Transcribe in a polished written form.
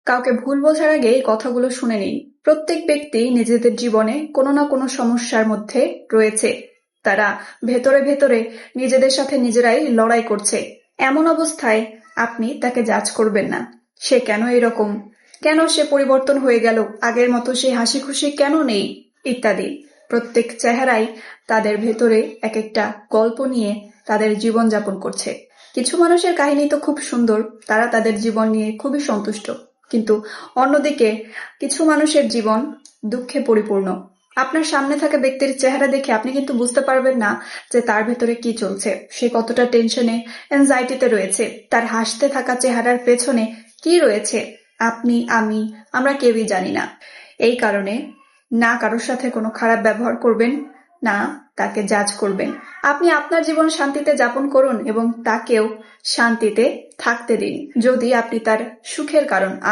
কাউকে ভুল বোঝার আগে এই কথাগুলো শুনে নিন। প্রত্যেক ব্যক্তি নিজেদের জীবনে কোনো না কোনো সমস্যার মধ্যে রয়েছে। তারা ভেতরে ভেতরে নিজেদের সাথে নিজেরাই লড়াই করছে। এমন অবস্থায় আপনি তাকে জাজ করবেন না। সে কেন এরকম, কেন সে পরিবর্তন হয়ে গেল, আগের মতো সে হাসি খুশি কেন নেই, ইত্যাদি। প্রত্যেক চেহারাই তাদের ভেতরে এক একটা গল্প নিয়ে তাদের জীবন যাপন করছে। কিছু মানুষের কাহিনী তো খুব সুন্দর, তারা তাদের জীবন নিয়ে খুবই সন্তুষ্ট, কিন্তু অন্যদিকে কিছু মানুষের জীবন দুঃখে পরিপূর্ণ। আপনার সামনে থাকা ব্যক্তির চেহারা দেখে আপনি কিন্তু বুঝতে পারবেন না যে তার ভেতরে কি চলছে, সে কতটা টেনশনে, অ্যাংজাইটিতে রয়েছে, তার হাসতে থাকা চেহারার পেছনে কি রয়েছে আপনি, আমরা কেউই জানি না। এই কারণে না কারোর সাথে কোনো খারাপ ব্যবহার করবেন না, তাকে জাজ করবেন। আপনি আপনার জীবন শান্তিতে যাপন করুন এবং তাকেও শান্তিতে থাকতে দিন। যদি আপনি তার সুখের কারণ